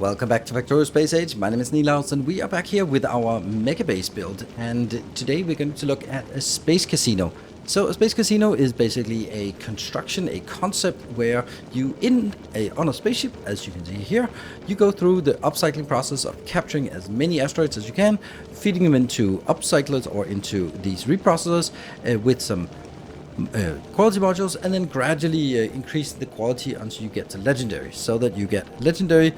Welcome back to Factorio Space Age. My name is Nilaus and we are back here with our Megabase build, and today we're going to look at a space casino. So a space casino is basically a construction, a concept where you on a spaceship, as you can see here, you go through the upcycling process of capturing as many asteroids as you can, feeding them into upcyclers or into these reprocessors with some quality modules, and then gradually increase the quality until you get to legendary, so that you get legendary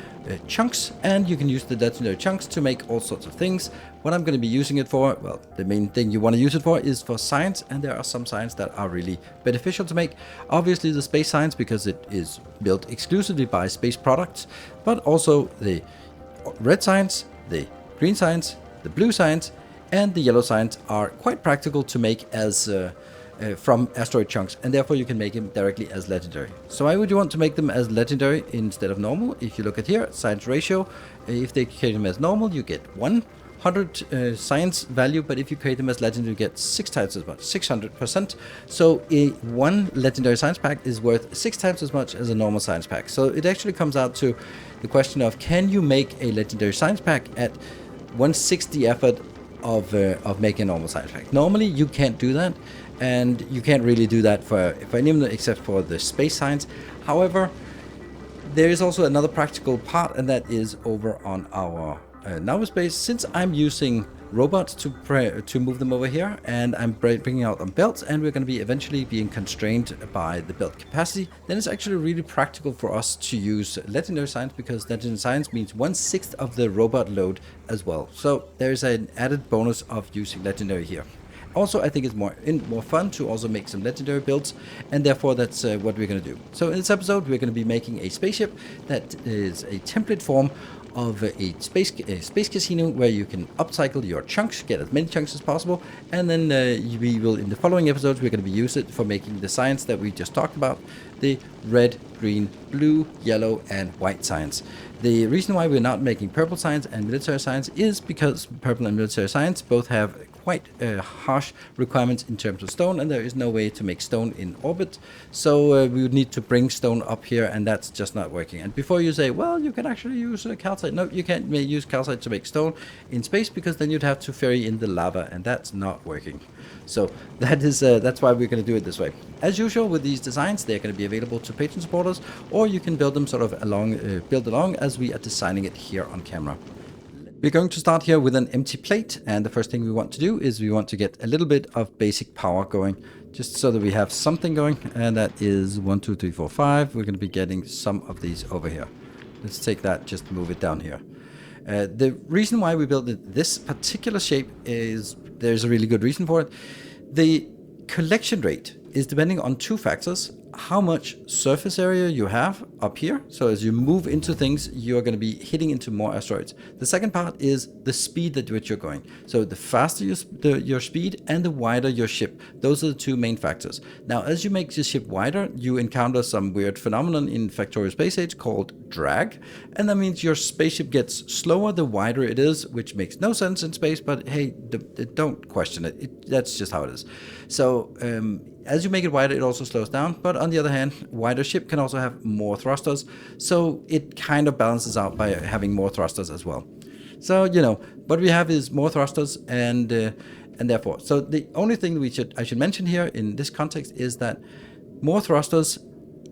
chunks, and you can use the legendary chunks to make all sorts of things. What I'm going to be using it for, well, the main thing you want to use it for is for science, and there are some science that are really beneficial to make. Obviously the space science, because it is built exclusively by space products, but also the red science, the green science, the blue science, and the yellow science are quite practical to make as from asteroid chunks, and therefore you can make them directly as legendary. So why would you want to make them as legendary instead of normal? If you look at here, science ratio, if they create them as normal, you get 100 science value, but if you create them as legendary, you get 6 times as much, 600%. So one legendary science pack is worth 6 times as much as a normal science pack. So it actually comes out to the question of, can you make a legendary science pack at 1/6 the effort of making a normal science pack? Normally you can't do that, and you can't really do that for any of them except for the space science. However, there is also another practical part, and that is over on our Nilaus base. Since I'm using robots to move them over here, and I'm bringing out on belts, and we're going to be eventually being constrained by the belt capacity, then it's actually really practical for us to use legendary science, because legendary science means 1/6 of the robot load as well. So there's an added bonus of using legendary here. Also, I think it's more fun to also make some legendary builds, and therefore that's what we're going to do. So in this episode, we're going to be making a spaceship that is a template form of a space casino, where you can upcycle your chunks, get as many chunks as possible, and then we will, in the following episodes, we're going to use it for making the science that we just talked about, the red, green, blue, yellow, and white science. The reason why we're not making purple science and military science is because purple and military science both have quite harsh requirements in terms of stone, and there is no way to make stone in orbit. So we would need to bring stone up here, and that's just not working. And before you say, well, you can actually use calcite. No, you can't use calcite to make stone in space, because then you'd have to ferry in the lava, and that's not working. So that's why we're going to do it this way. As usual with these designs, they're going to be available to patron supporters, or you can build them sort of build along as we are designing it here on camera. We're going to start here with an empty plate, and the first thing we want to do is we want to get a little bit of basic power going, just so that we have something going, and that is 1, 2, 3, 4, 5. We're going to be getting some of these over here. Let's take that, just move it down here. The reason why we built this particular shape is there's a really good reason for it. The collection rate is depending on 2 factors: how much surface area you have up here. So as you move into things, you're going to be hitting into more asteroids. The second part is the speed at which you're going. So the faster your speed and the wider your ship. Those are the 2 main factors. Now, as you make the ship wider, you encounter some weird phenomenon in Factorio Space Age called drag. And that means your spaceship gets slower the wider it is, which makes no sense in space, but hey, don't question it. That's just how it is. So as you make it wider, it also slows down. But on the other hand, wider ship can also have more thrusters. So it kind of balances out by having more thrusters as well. So, what we have is more thrusters, and therefore, so the only thing I should mention here in this context is that more thrusters,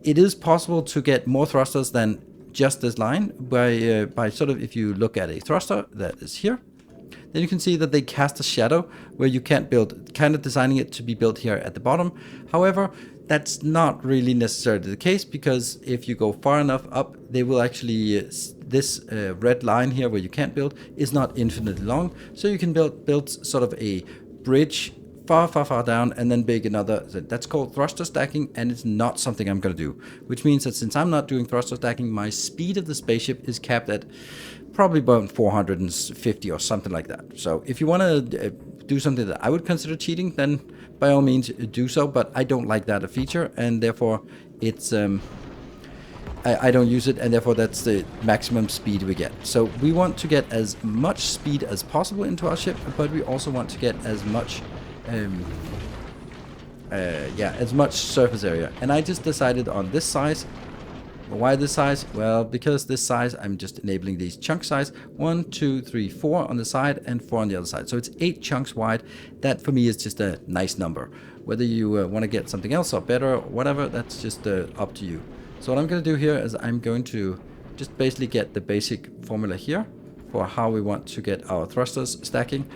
it is possible to get more thrusters than just this line by sort of, if you look at a thruster that is here, then you can see that they cast a shadow where you can't build, kind of designing it to be built here at the bottom. However, that's not really necessarily the case, because if you go far enough up, they will actually, this red line here where you can't build is not infinitely long. So you can build sort of a bridge far down, and then make another. That's called thruster stacking, and it's not something I'm going to do. Which means that since I'm not doing thruster stacking, my speed of the spaceship is capped at probably about 450 or something like that. So if you want to do something that I would consider cheating, then by all means do so, but I don't like that a feature, and therefore it's I don't use it, and therefore that's the maximum speed we get. So we want to get as much speed as possible into our ship, but we also want to get as much as much surface area. And I just decided on this size Why this size? Well, because this size, I'm just enabling these chunk size. 1, 2, 3, 4 on the side and 4 on the other side. So it's 8 chunks wide. That for me is just a nice number. Whether you want to get something else or better or whatever, that's just up to you. So what I'm going to do here is I'm going to just basically get the basic formula here for how we want to get our thrusters stacking.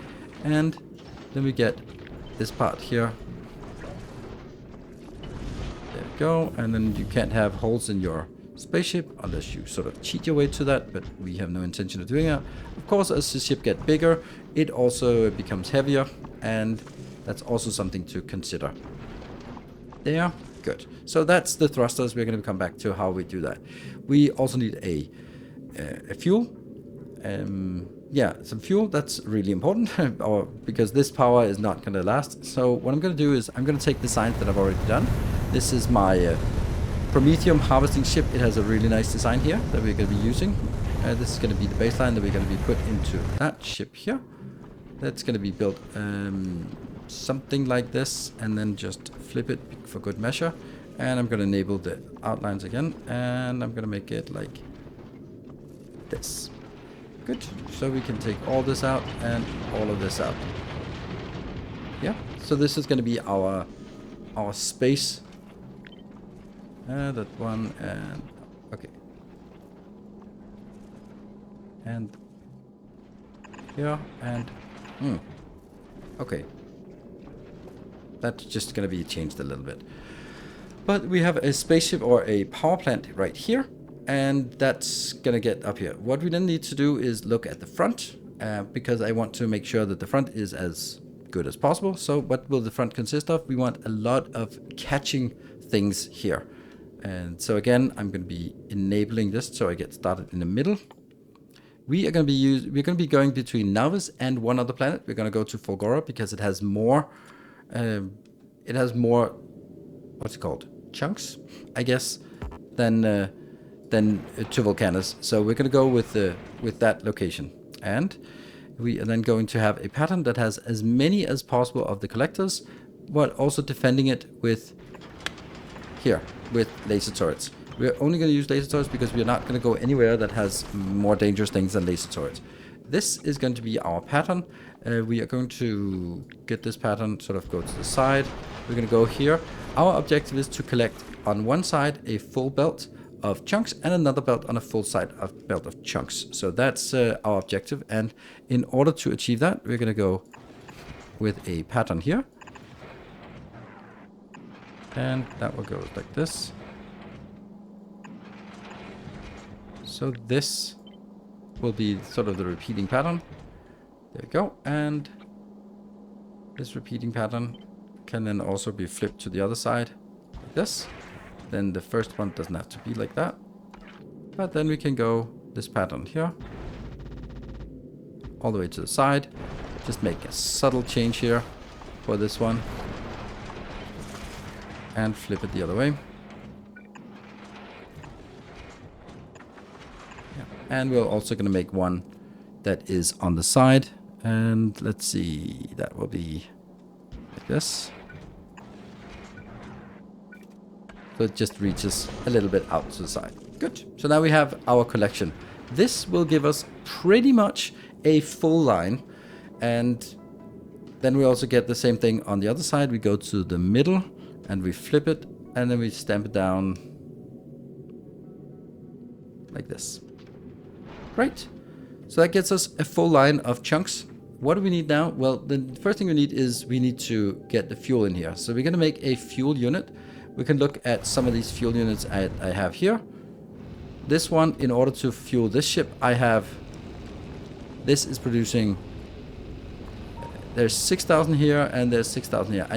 And then we get this part here. There we go. And then you can't have holes in your spaceship unless you sort of cheat your way to that, but we have no intention of doing that. Of course, as the ship gets bigger, it also becomes heavier, and that's also something to consider. There, good. So that's the thrusters. We're going to come back to how we do that. We also need a fuel. Yeah, some fuel. That's really important, or because this power is not going to last. So what I'm going to do is I'm going to take the science that I've already done. This is my Prometheum harvesting ship. It has a really nice design here that we're going to be using. This is going to be the baseline that we're going to be put into that ship here. That's going to be built something like this, and then just flip it for good measure. And I'm going to enable the outlines again, and I'm going to make it like this. Good. So we can take all this out and all of this out. Yeah. So this is going to be our space. That one, and okay, and here, and okay, that's just gonna be changed a little bit. But we have a spaceship or a power plant right here, and that's gonna get up here. What we then need to do is look at the front, because I want to make sure that the front is as good as possible. So what will the front consist of? We want a lot of catching things here. And so again, I'm going to be enabling this so I get started in the middle. We're going to be going between Navis and one other planet. We're going to go to Fulgora because it has more what's it called? Chunks, I guess, than to Vulcanus. So we're going to go with that location. And we are then going to have a pattern that has as many as possible of the collectors, but also defending it with laser turrets. We're only going to use laser turrets because we're not going to go anywhere that has more dangerous things than laser turrets. This is going to be our pattern. We are going to get this pattern, sort of go to the side. We're going to go here. Our objective is to collect on one side a full belt of chunks and another belt on a full side of belt of chunks. So that's our objective. And in order to achieve that, we're going to go with a pattern here. And that will go like this. So this will be sort of the repeating pattern. There we go. And this repeating pattern can then also be flipped to the other side like this. Then the first one doesn't have to be like that. But then we can go this pattern here. All the way to the side. Just make a subtle change here for this one. And flip it the other way. Yeah. And we're also going to make one that is on the side. And let's see, that will be like this. So it just reaches a little bit out to the side. Good. So now we have our collection. This will give us pretty much a full line. And then we also get the same thing on the other side. We go to the middle. And we flip it, and then we stamp it down like this. Great. So that gets us a full line of chunks. What do we need now? Well, the first thing we need is we need to get the fuel in here. So we're going to make a fuel unit. We can look at some of these fuel units I have here. This one, in order to fuel this ship, this is producing, there's 6,000 here, and there's 6,000 here.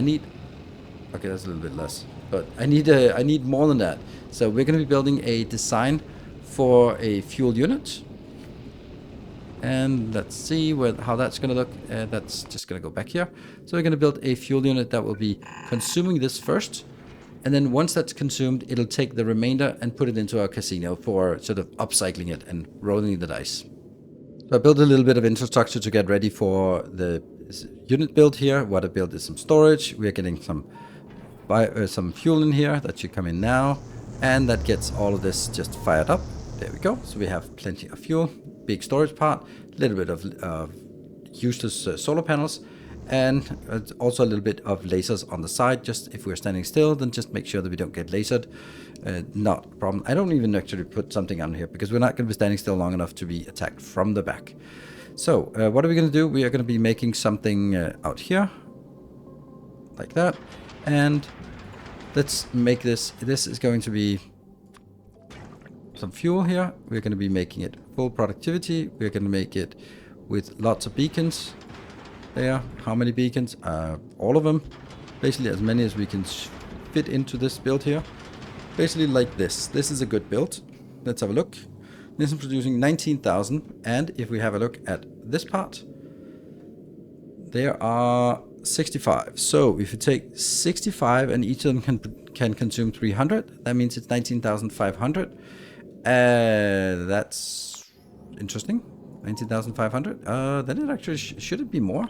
Okay, that's a little bit less, but I need more than that. So we're going to be building a design for a fuel unit, and let's see how that's going to look. That's just going to go back here. So we're going to build a fuel unit that will be consuming this first, and then once that's consumed, it'll take the remainder and put it into our casino for sort of upcycling it and rolling the dice. So I built a little bit of infrastructure to get ready for the unit build here. What I built is some storage. We are getting some fuel in here that should come in now. And that gets all of this just fired up. There we go. So we have plenty of fuel, big storage part, a little bit of useless solar panels, and also a little bit of lasers on the side. Just if we're standing still, then just make sure that we don't get lasered. Not a problem. I don't even actually put something on here because we're not going to be standing still long enough to be attacked from the back. So what are we going to do? We are going to be making something out here like that. And let's make this. This is going to be some fuel here. We're going to be making it full productivity. We're going to make it with lots of beacons. There. How many beacons? All of them. Basically as many as we can fit into this build here. Basically like this. This is a good build. Let's have a look. This is producing 19,000. And if we have a look at this part, there are 65. So if you take 65 and each of them can consume 300, that means it's 19,500. That's interesting. 19,500. Then it actually should it be more?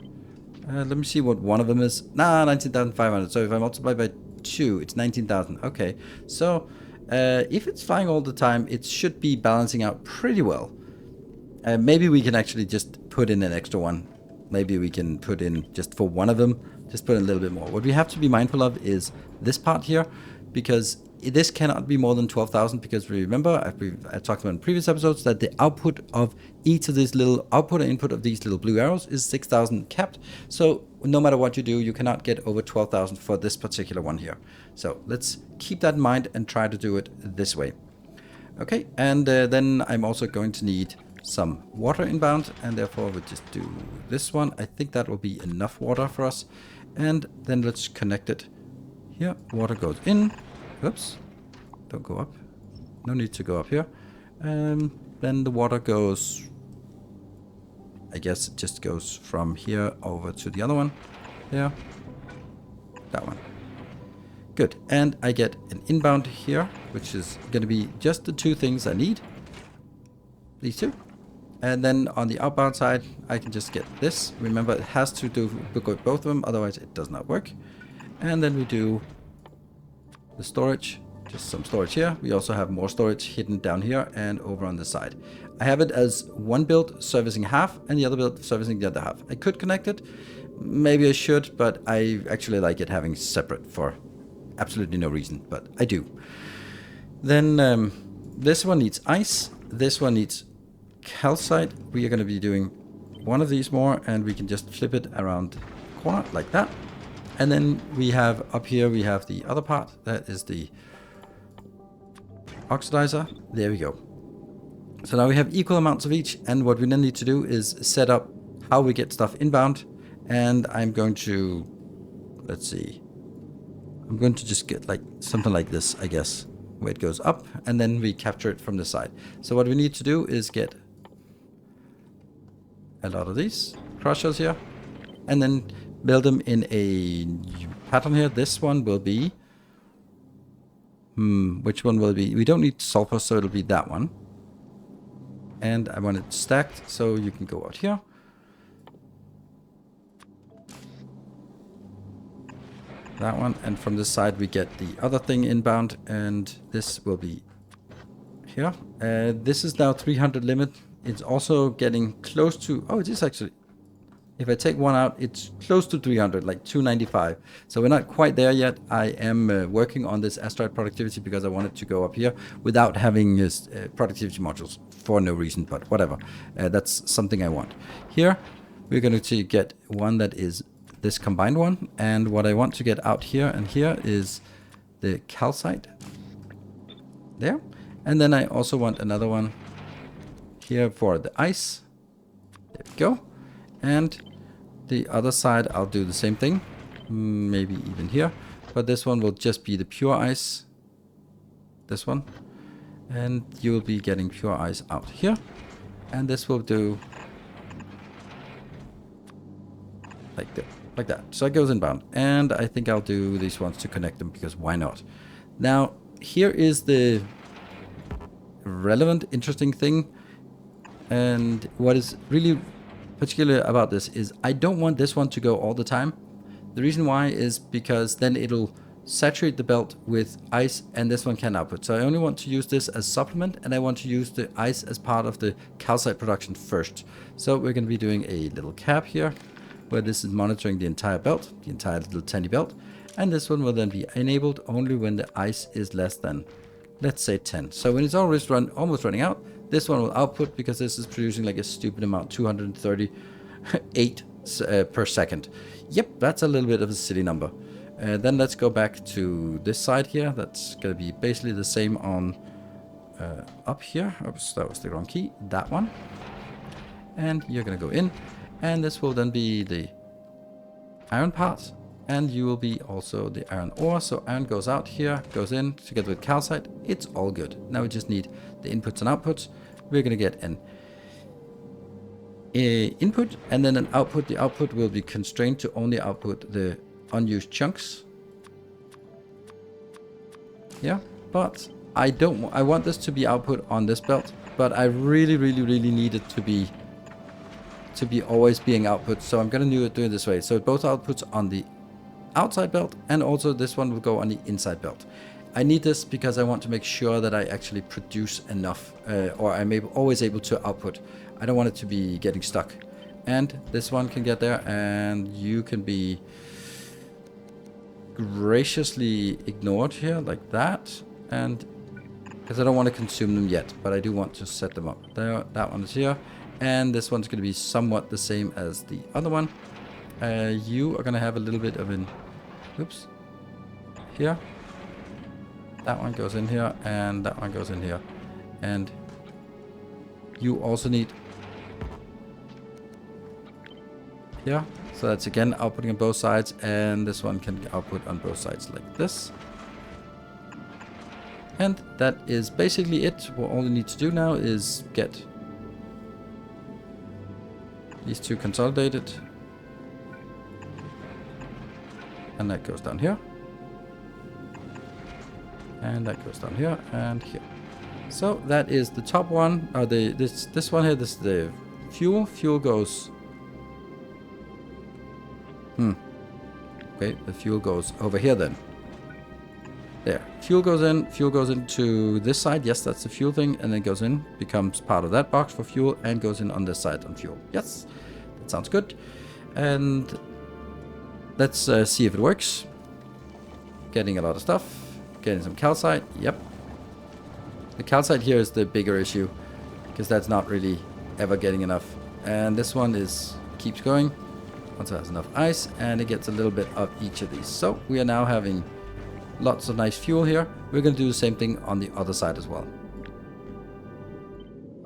Let me see what one of them is. Nah, 19,500. So if I multiply by 2, it's 19,000. Okay. So if it's flying all the time, it should be balancing out pretty well. Maybe we can actually just put in an extra one. Maybe we can put in just for one of them, just put in a little bit more. What we have to be mindful of is this part here, because this cannot be more than 12,000, because remember, I talked about in previous episodes that the output of each of these little output and input of these little blue arrows is 6,000 capped. So no matter what you do, you cannot get over 12,000 for this particular one here. So let's keep that in mind and try to do it this way. Okay, and then I'm also going to need some water inbound, and therefore we'll just do this one. I think that will be enough water for us. And then let's connect it here. Water goes in. Oops, don't go up. No need to go up here. Then the water goes, I guess it just goes from here over to the other one. There. That one. Good. And I get an inbound here, which is going to be just the two things I need. These two. And then on the outbound side, I can just get this. Remember, it has to do both of them, otherwise it does not work. And then we do the storage, just some storage here. We also have more storage hidden down here and over on the side. I have it as one build servicing half and the other build servicing the other half. I could connect it, maybe I should, but I actually like it having separate for absolutely no reason, but I do. Then this one needs ice, this one needs calcite. We are going to be doing one of these more, and we can just flip it around the corner like that. And then we have up here, we have the other part. That is the oxidizer. There we go. So now we have equal amounts of each. And what we then need to do is set up how we get stuff inbound. And I'm going to, let's see. I'm going to just get like something like this, I guess, where it goes up and then we capture it from the side. So what we need to do is get a lot of these crushers here and then build them in a pattern here. This one will be, which one will it be? We don't need sulfur, so it'll be that one. And I want it stacked, so you can go out here. That one, and from this side we get the other thing inbound, and this will be here. This is now 300 limit. It's also getting close to, oh, it is actually, if I take one out, it's close to 300, like 295. So we're not quite there yet. I am working on this asteroid productivity because I wanted to go up here without having productivity modules for no reason, but whatever. That's something I want. Here, we're going to get one that is this combined one, and what I want to get out here and here is the calcite there, and then I also want another one here for the ice. There we go. And the other side I'll do the same thing, maybe even here, but this one will just be the pure ice, this one, and you will be getting pure ice out here, and this will do like that. Like that. So it goes inbound. And I think I'll do these ones to connect them because why not? Now, here is the relevant, interesting thing. And what is really particular about this is I don't want this one to go all the time. The reason why is because then it'll saturate the belt with ice, and this one can output. So I only want to use this as supplement, and I want to use the ice as part of the calcite production first. So we're going to be doing a little cap here, where this is monitoring the entire belt, the entire little tiny belt, and this one will then be enabled only when the ice is less than, let's say, 10. So when it's almost running out, this one will output, because this is producing like a stupid amount, 238 per second. Yep, that's a little bit of a silly number. Then let's go back to this side here. That's going to be basically the same on up here. Oops, that was the wrong key. That one. And you're going to go in. And this will then be the iron part. And you will be also the iron ore. So iron goes out here, goes in together with calcite. It's all good. Now we just need the inputs and outputs. We're going to get an input and then an output. The output will be constrained to only output the unused chunks. Yeah, but I want this to be output on this belt, but I really need it to be always being output. So I'm gonna do it this way. So both outputs on the outside belt, and also this one will go on the inside belt. I need this because I want to make sure that I actually produce enough, or I'm always able to output. I don't want it to be getting stuck. And this one can get there, and you can be graciously ignored here like that, and because I don't want to consume them yet, but I do want to set them up there. That one is here, and this one's going to be somewhat the same as the other one. You are going to have a little bit of an oops here. That one goes in here, and that one goes in here, and you also need here. So that's again outputting on both sides, and this one can output on both sides like this. And that is basically it. What all we need to do now is get these two consolidated. And that goes down here. And that goes down here and here. So that is the top one. This one here, this is the fuel. Fuel goes okay, the fuel goes over here then. There. Fuel goes into this side. Yes, that's the fuel thing. And then goes in, becomes part of that box for fuel, and goes in on this side on fuel. Yes, that sounds good. And let's see if it works. Getting a lot of stuff. Getting some calcite. Yep. The calcite here is the bigger issue, because that's not really ever getting enough. And this one keeps going. Once it has enough ice, and it gets a little bit of each of these. So we are now having lots of nice fuel here. We're going to do the same thing on the other side as well.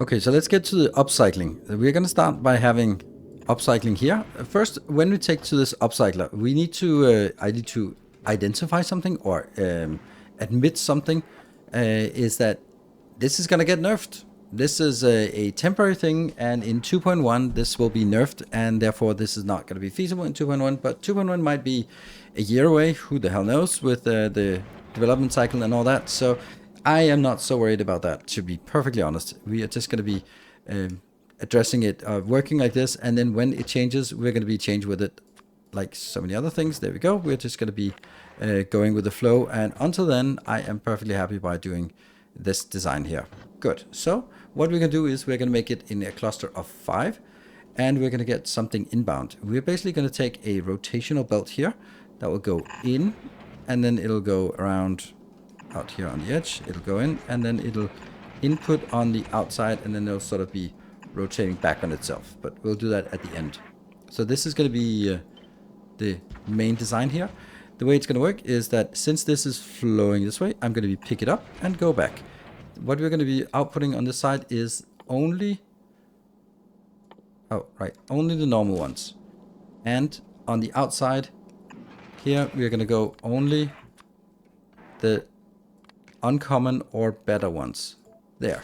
Okay, so let's get to the upcycling. We're going to start by having upcycling here. First, when we take to this upcycler, we need to I need to identify something, or admit something, is that this is going to get nerfed. This is a temporary thing, and in 2.1 this will be nerfed, and therefore this is not going to be feasible in 2.1, but 2.1 might be a year away, who the hell knows, with the development cycle and all that. So I am not so worried about that, to be perfectly honest. We are just going to be addressing it, working like this, and then when it changes, we're going to be changed with it, like so many other things. There we go. We're just going to be going with the flow, and until then I am perfectly happy by doing this design here. Good. So what we're going to do is we're going to make it in a cluster of 5, and we're going to get something inbound. We're basically going to take a rotational belt here that will go in, and then it'll go around out here on the edge. It'll go in, and then it'll input on the outside, and then it'll sort of be rotating back on itself. But we'll do that at the end. So this is going to be the main design here. The way it's going to work is that since this is flowing this way, I'm going to be pick it up and go back. What we're going to be outputting on this side is only only the normal ones. And on the outside here, we're going to go only the uncommon or better ones. There.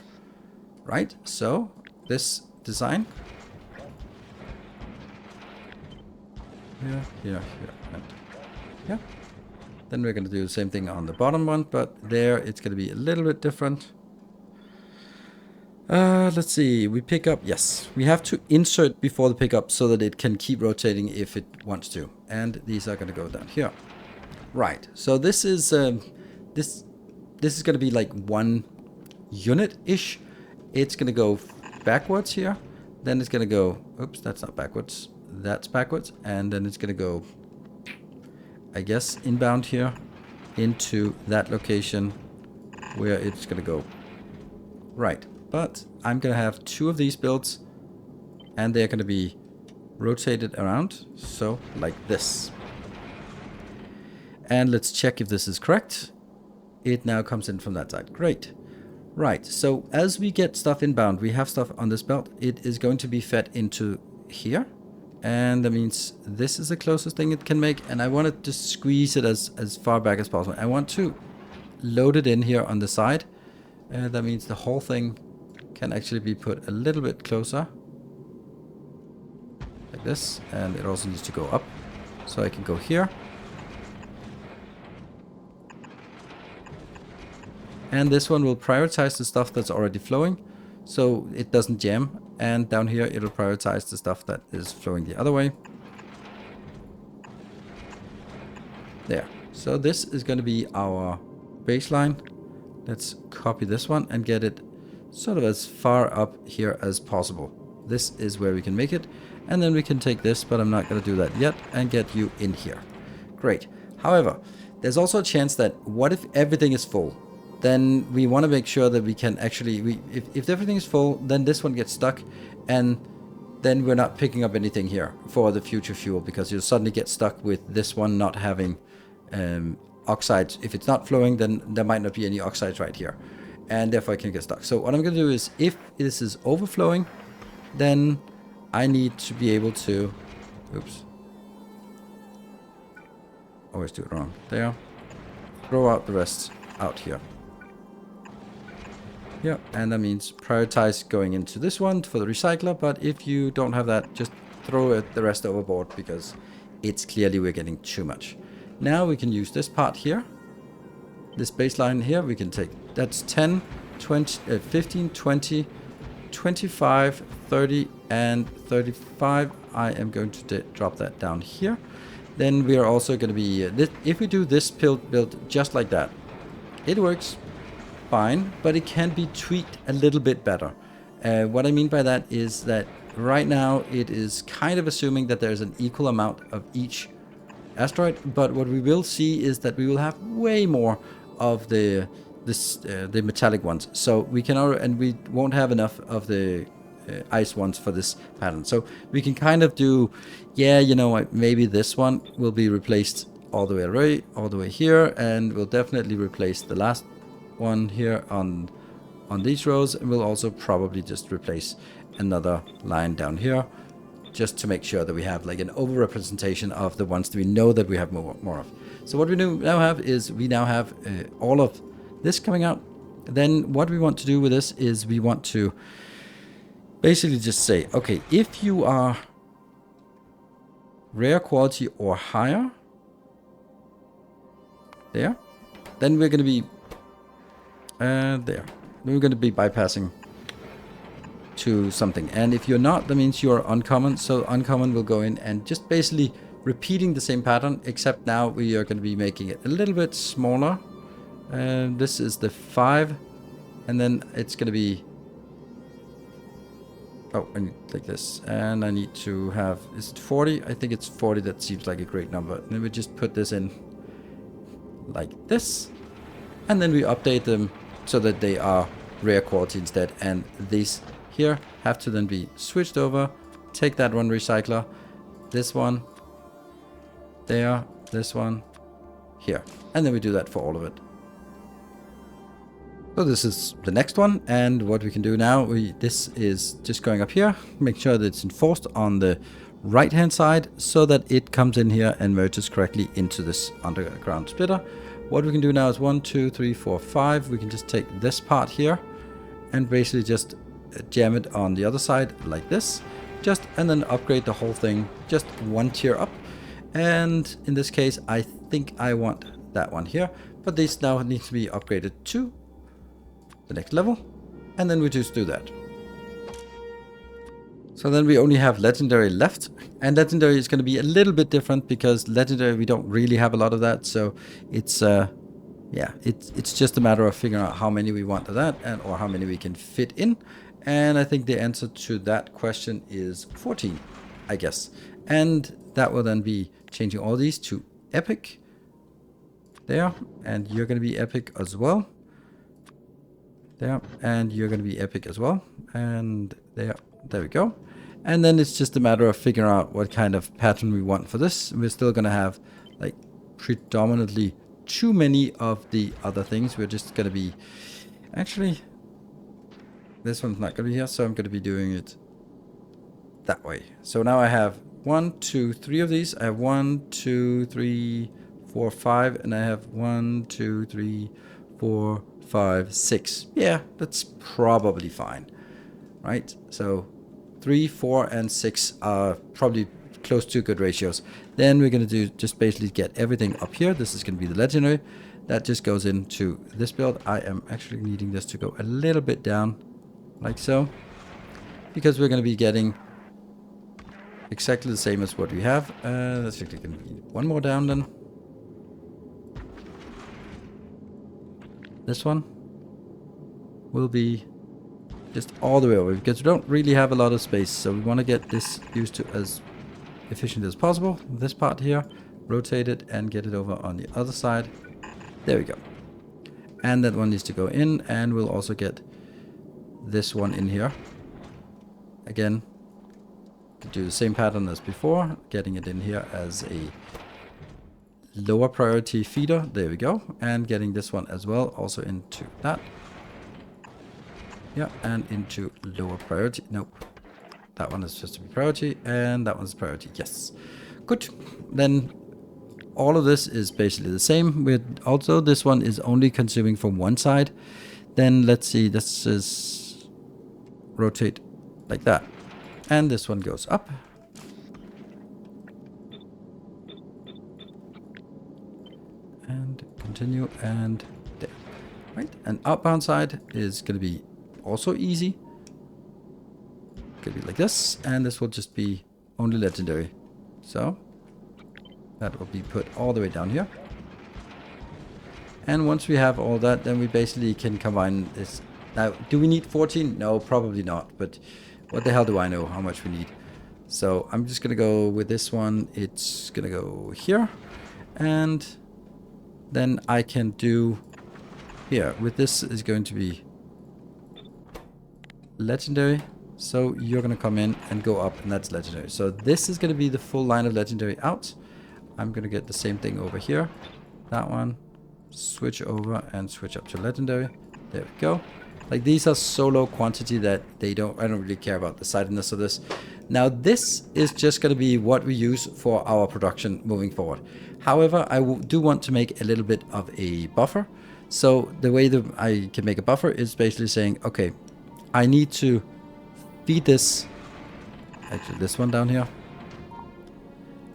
Right? So this design. Here, and here. Then we're going to do the same thing on the bottom one, but there it's going to be a little bit different. Let's see, we pick up, yes, we have to insert before the pickup so that it can keep rotating if it wants to. And these are going to go down here. Right. So this is this is going to be like 1 unit-ish. It's going to go backwards here. Then it's going to go, oops, that's not backwards. That's backwards. And then it's going to go, I guess, inbound here into that location where it's going to go. Right. But I'm going to have 2 of these builds, and they're going to be rotated around. So like this. And let's check if this is correct. It now comes in from that side. Great. Right, so as we get stuff inbound, we have stuff on this belt. It is going to be fed into here. And that means this is the closest thing it can make. And I want to squeeze it as far back as possible. I want to load it in here on the side. That means the whole thing can actually be put a little bit closer. Like this. And it also needs to go up. So I can go here. And this one will prioritize the stuff that's already flowing, so it doesn't jam. And down here, it'll prioritize the stuff that is flowing the other way. There. So this is going to be our baseline. Let's copy this one and get it sort of as far up here as possible. This is where we can make it. And then we can take this, but I'm not going to do that yet, and get you in here. Great. However, there's also a chance that what if everything is full? Then we want to make sure that we can actually, if everything is full, then this one gets stuck, and then we're not picking up anything here for the future fuel, because you'll suddenly get stuck with this one not having oxides. If it's not flowing, then there might not be any oxides right here, and therefore I can get stuck. So what I'm going to do is, if this is overflowing, then I need to be able to, oops, always do it wrong, there, throw out the rest out here. Yeah, and that means prioritize going into this one for the recycler, but if you don't have that, just throw it the rest overboard, because it's clearly we're getting too much. Now we can use this part here, this baseline here. We can take, that's 10, 20, 15, 20, 25, 30, and 35. I am going to drop that down here. Then we are also going to be, if we do this build just like that, it works fine, but it can be tweaked a little bit better. What I mean by that is that right now it is kind of assuming that there's an equal amount of each asteroid, but what we will see is that we will have way more of the metallic ones. So we can, and we won't have enough of the ice ones for this pattern. So we can kind of do, yeah, you know, maybe this one will be replaced all the way here, and we'll definitely replace the last one here on these rows, and we'll also probably just replace another line down here, just to make sure that we have like an over-representation of the ones that we know that we have more of. So what we now have is we now have all of this coming out. Then what we want to do with this is we want to basically just say, okay, if you are rare quality or higher, there, then we're going to be there. We're going to be bypassing to something. And if you're not, that means you're uncommon. So uncommon will go in and just basically repeating the same pattern, except now we are going to be making it a little bit smaller. This is the 5, and then it's going to be, oh, I need like this, and I need to have, is it 40? I think it's 40. That seems like a great number. And then we just put this in like this, and then we update them so that they are rare quality instead. And these here have to then be switched over. Take that one recycler, this one there, this one here, and then we do that for all of it. So this is the next one, and what we can do now, this is just going up here, make sure that it's enforced on the right hand side so that it comes in here and merges correctly into this underground splitter. What we can do now is 1, 2, 3, 4, 5. We can just take this part here and basically just jam it on the other side like this, and then upgrade the whole thing just 1 tier up. And in this case, I think I want that one here, but this now needs to be upgraded to the next level, and then we just do that. So then we only have legendary left, and legendary is going to be a little bit different because legendary we don't really have a lot of that. So it's yeah, it's just a matter of figuring out how many we want of that and or how many we can fit in. And I think the answer to that question is 14, I guess. And that will then be changing all these to epic there, and you're going to be epic as well. There, and you're going to be epic as well, and there we go. And then it's just a matter of figuring out what kind of pattern we want for this. We're still going to have like predominantly too many of the other things. We're just going to be, actually, this one's not going to be here, so I'm going to be doing it that way. So now I have 1, 2, 3 of these. I have 1, 2, 3, 4, 5, and I have 1, 2, 3, 4, 5, 6. Yeah, that's probably fine, right? So 3, 4, and 6 are probably close to good ratios. Then we're going to do just basically get everything up here. This is going to be the legendary. That just goes into this build. I am actually needing this to go a little bit down, like so, because we're going to be getting exactly the same as what we have. That's actually going to be one more down then. This one will be just all the way over because we don't really have a lot of space. So we want to get this used to as efficient as possible. This part here, rotate it and get it over on the other side. There we go. And that one needs to go in, and we'll also get this one in here. Again, to do the same pattern as before, getting it in here as a lower priority feeder. There we go. And getting this one as well also into that. Yeah, and into lower priority. Nope. That one is supposed to be priority, and that one's priority. Yes. Good. Then all of this is basically the same. With also this one is only consuming from one side. Then let's see, this is rotate like that. And this one goes up. And continue, and there. Right, and outbound side is going to be also easy. Could be like this, and this will just be only legendary. So that will be put all the way down here. And once we have all that, then we basically can combine this. Now, do we need 14? No, probably not. But what the hell do I know how much we need? So I'm just going to go with this one. It's going to go here. And then I can do here. With this is going to be legendary. So you're going to come in and go up, and that's legendary. So this is going to be the full line of legendary out. I'm going to get the same thing over here. That one. Switch over and switch up to legendary. There we go. Like, these are so low quantity that I don't really care about the sidedness of this. Now this is just going to be what we use for our production moving forward. However, I do want to make a little bit of a buffer. So the way that I can make a buffer is basically saying, okay, I need to feed this, actually this one down here.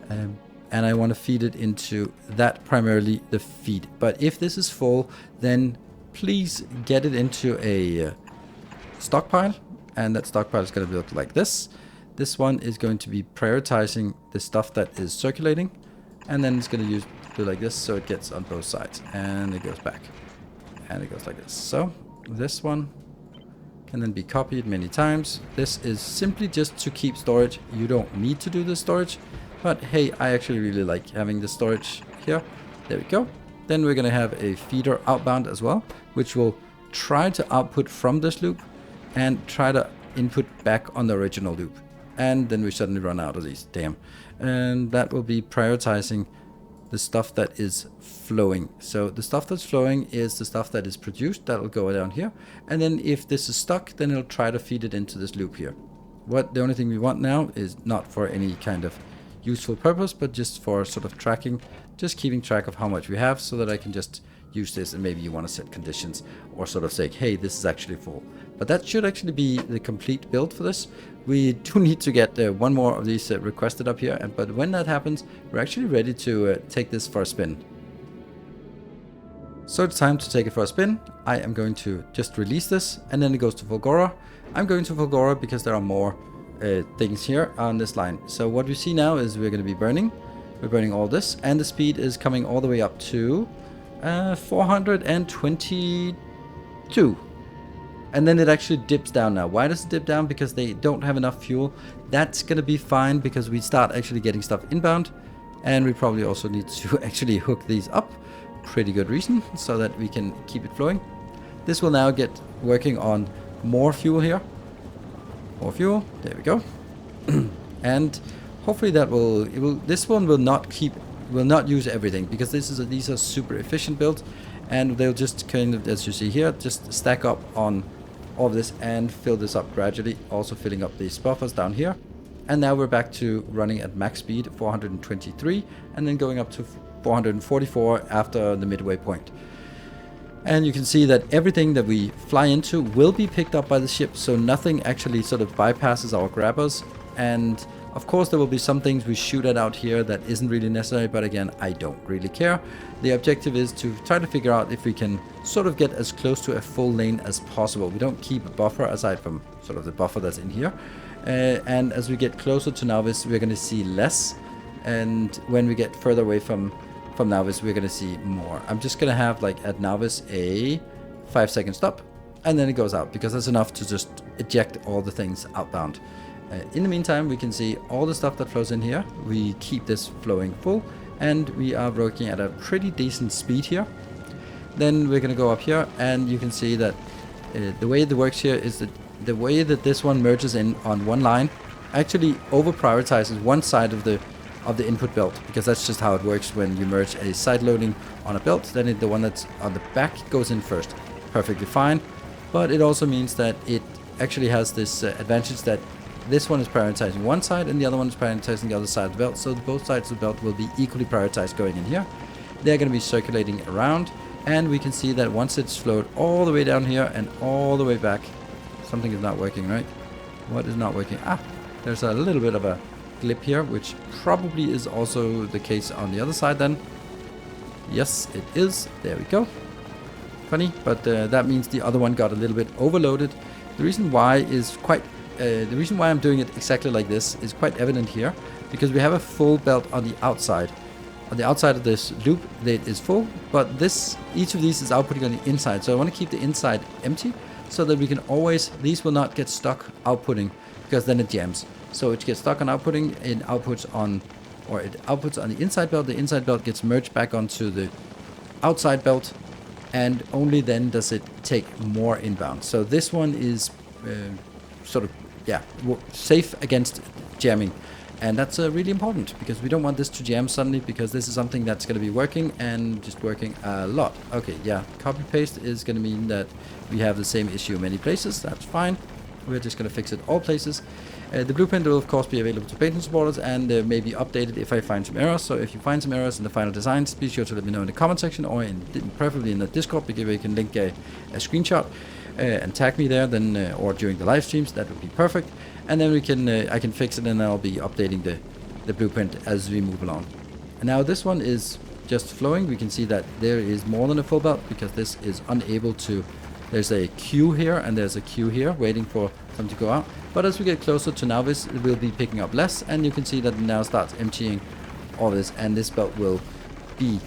And I want to feed it into that, primarily the feed. But if this is full, then please get it into a stockpile, and that stockpile is going to look like this. This one is going to be prioritizing the stuff that is circulating, and then it's going to do like this, so it gets on both sides, and it goes back, and it goes like this. So this one can then be copied many times. This is simply just to keep storage. You don't need to do the storage. But hey, I actually really like having the storage here. There we go. Then we're going to have a feeder outbound as well, which will try to output from this loop and try to input back on the original loop. And then we suddenly run out of these. Damn. And that will be prioritizing the stuff that is flowing. So the stuff that's flowing is the stuff that is produced. That will go down here. And then if this is stuck, then it'll try to feed it into this loop here. The only thing we want now is not for any kind of useful purpose, but just for sort of tracking, just keeping track of how much we have, so that I can just use this, and maybe you want to set conditions or sort of say, hey, this is actually full. But that should actually be the complete build for this. We do need to get one more of these requested up here, but when that happens, we're actually ready to take this for a spin. So it's time to take it for a spin. I am going to just release this, and then it goes to Fulgora. I'm going to Fulgora because there are more things here on this line. So what we see now is we're going to be burning. We're burning all this, and the speed is coming all the way up to 422. And then it actually dips down now. Why does it dip down? Because they don't have enough fuel. That's going to be fine because we start actually getting stuff inbound. And we probably also need to actually hook these up. Pretty good reason, so that we can keep it flowing. This will now get working on more fuel here. More fuel. There we go. And hopefully that this one will not use everything, because these are super efficient builds, and they'll just kind of, as you see here, just stack up on all of this and fill this up gradually, also filling up these buffers down here. And now we're back to running at max speed, 423, and then going up to 444 after the midway point. And you can see that everything that we fly into will be picked up by the ship, so nothing actually sort of bypasses our grabbers. And of course there will be some things we shoot at out here that isn't really necessary, but again, I don't really care. The objective is to try to figure out if we can sort of get as close to a full lane as possible. We don't keep a buffer aside from sort of the buffer that's in here. And as we get closer to Navis, we're going to see less. And when we get further away from Navis, we're going to see more. I'm just going to have, like, at Navis a 5-second stop, and then it goes out, because that's enough to just eject all the things outbound. In the meantime, we can see all the stuff that flows in here. We keep this flowing full, and we are working at a pretty decent speed here. Then we're going to go up here, and you can see that the way it works here is that the way that this one merges in on one line actually over prioritizes one side of the input belt, because that's just how it works when you merge a side loading on a belt. Then the one that's on the back goes in first. Perfectly fine, but it also means that it actually has this advantage that this one is prioritizing one side and the other one is prioritizing the other side of the belt, so both sides of the belt will be equally prioritized going in here. They're going to be circulating around, and we can see that once it's flowed all the way down here and all the way back, something is not working, right? What is not working? There's a little bit of a glip here, which probably is also the case on the other side then. Yes, it is. There we go. Funny, but that means the other one got a little bit overloaded. The reason why I'm doing it exactly like this is quite evident here, because we have a full belt on the outside. On the outside of this loop, it is full, but each of these is outputting on the inside. So I want to keep the inside empty, so that we can always, these will not get stuck outputting, because then it jams. So it gets stuck on outputting, it outputs on the inside belt. The inside belt gets merged back onto the outside belt, and only then does it take more inbound. So this one is sort of, safe against jamming. And that's really important, because we don't want this to jam suddenly, because this is something that's going to be working and just working a lot. Okay, yeah, copy paste is going to mean that we have the same issue in many places. That's fine. We're just going to fix it all places. The blueprint will of course be available to patron supporters, and may be updated if I find some errors. So if you find some errors in the final designs, be sure to let me know in the comment section, or preferably in the Discord, because you can link a screenshot and tag me there, then or during the live streams. That would be perfect. And then I can fix it, and I'll be updating the blueprint as we move along. And now this one is just flowing. We can see that there is more than a full belt, because this is unable to. There's a queue here and there's a queue here waiting for them to go out. But as we get closer to Navis, it will be picking up less, and you can see that it now starts emptying all this, and this belt will be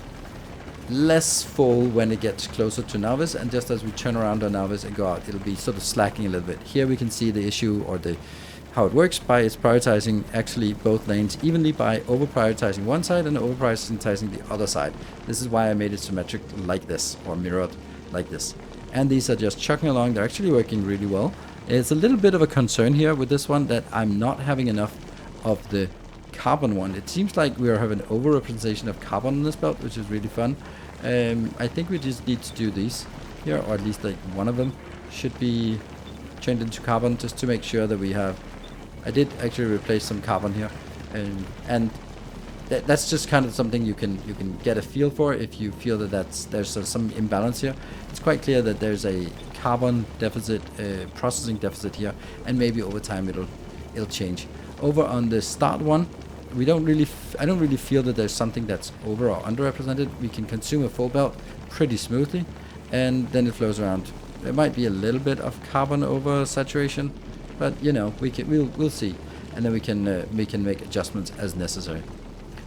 less full when it gets closer to Navis. And just as we turn around on Navis and go out, it'll be sort of slacking a little bit. Here we can see the issue, or how it works by its prioritizing actually both lanes evenly by over prioritizing one side and over prioritizing the other side. This is why I made it symmetric like this, or mirrored like this. And these are just chugging along. They're actually working really well. It's a little bit of a concern here with this one, that I'm not having enough of the carbon one. It seems like we are having an over-representation of carbon on this belt, which is really fun. I think we just need to do these here, or at least like one of them should be turned into carbon, just to make sure that we have. I did actually replace some carbon here, and that's just kind of something you can get a feel for if you feel that there's some imbalance here. It's quite clear that there's a carbon deficit, processing deficit here, and maybe over time it'll change. Over on the start one, I don't really feel that there's something that's over or underrepresented. We can consume a full belt pretty smoothly, and then it flows around. There might be a little bit of carbon over saturation, but you know, we'll see, and then we can make adjustments as necessary.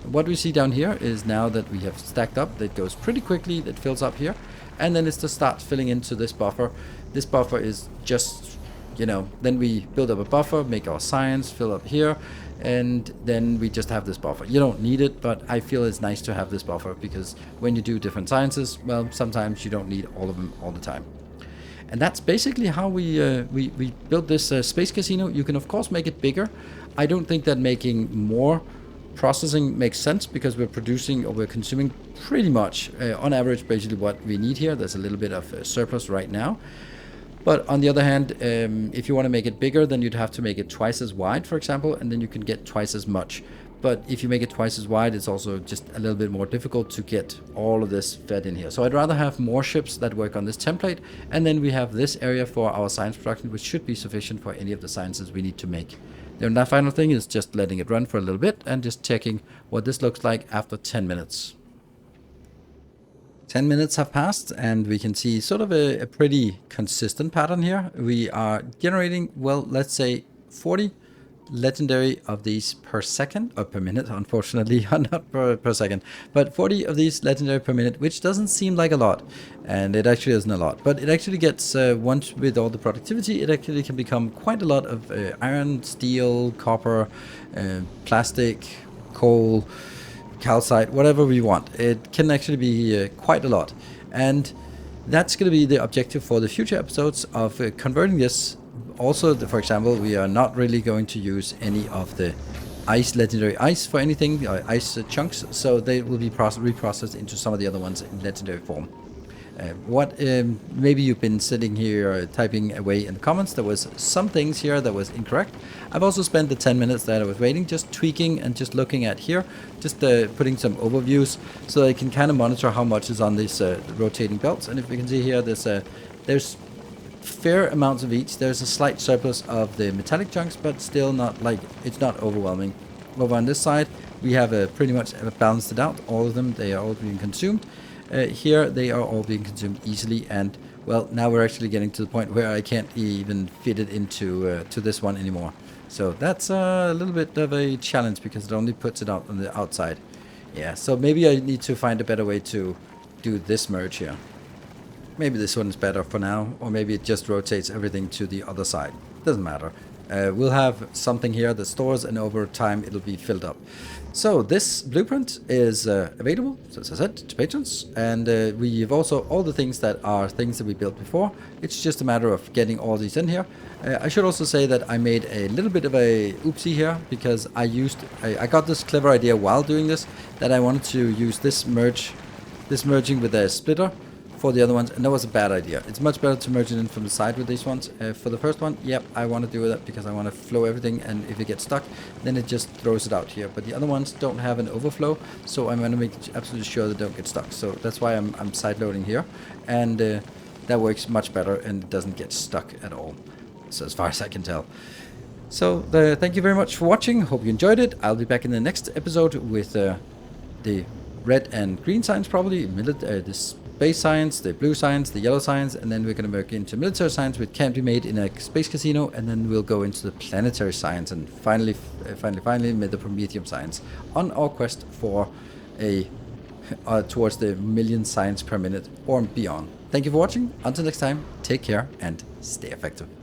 What we see down here is now that we have stacked up, that goes pretty quickly, that fills up here, and then it's to start filling into this buffer. This buffer is just, you know, then we build up a buffer, make our science, fill up here, and then we just have this buffer. You don't need it, but I feel it's nice to have this buffer, because when you do different sciences, well, sometimes you don't need all of them all the time. And that's basically how we built this space casino. You can of course make it bigger. I don't think that making more processing makes sense, because we're producing, or we're consuming pretty much on average basically what we need here. There's a little bit of surplus right now. But on the other hand, if you want to make it bigger, then you'd have to make it twice as wide, for example, and then you can get twice as much. But if you make it twice as wide, it's also just a little bit more difficult to get all of this fed in here. So I'd rather have more ships that work on this template, and then we have this area for our science production, which should be sufficient for any of the sciences we need to make. Then that final thing is just letting it run for a little bit and just checking what this looks like after 10 minutes. 10 minutes have passed, and we can see sort of a pretty consistent pattern here. We are generating, well, let's say 40 legendary of these per second, or per minute, unfortunately, not per second, but 40 of these legendary per minute, which doesn't seem like a lot, and it actually isn't a lot, but it actually gets, once with all the productivity, it actually can become quite a lot of iron, steel, copper, plastic, coal, calcite, whatever we want. It can actually be quite a lot, and that's going to be the objective for the future episodes of converting this. Also, for example, we are not really going to use any of the ice, legendary ice, for anything, ice chunks, so they will be reprocessed into some of the other ones in legendary form. Maybe you've been sitting here typing away in the comments. There was some things here that was incorrect. I've also spent the 10 minutes that I was waiting just tweaking and just looking at here, just putting some overviews so I can kind of monitor how much is on these rotating belts. And if you can see here, there's fair amounts of each. There's a slight surplus of the metallic chunks, but still not like, it's not overwhelming. Over on this side, we have pretty much balanced it out. All of them, they are all being consumed. Here they are all being consumed easily, and well, now we're actually getting to the point where I can't even fit it into to this one anymore. So that's a little bit of a challenge, because it only puts it out on the outside. Yeah, so maybe I need to find a better way to do this merge here. Maybe this one is better for now, or maybe it just rotates everything to the other side. Doesn't matter. We'll have something here that stores, and over time it'll be filled up. So this blueprint is available, so as I said, to patrons, and we've also all the things that are things that we built before. It's just a matter of getting all these in here. I should also say that I made a little bit of a oopsie here, because I got this clever idea while doing this, that I wanted to use this merging with a splitter for the other ones, and that was a bad idea. It's much better to merge it in from the side with these ones. For the first one, yep, I want to do that because I want to flow everything, and if it gets stuck, then it just throws it out here. But the other ones don't have an overflow, so I'm going to make absolutely sure they don't get stuck. So that's why I'm side loading here, and that works much better and doesn't get stuck at all, so as far as I can tell. So thank you very much for watching. Hope you enjoyed it. I'll be back in the next episode with the red and green signs, probably this space science, the blue science, the yellow science, and then we're going to work into military science, which can be made in a space casino, and then we'll go into the planetary science, and finally the Prometheum science on our quest for towards the 1 million science per minute or beyond. Thank you for watching. Until next time, take care and stay effective.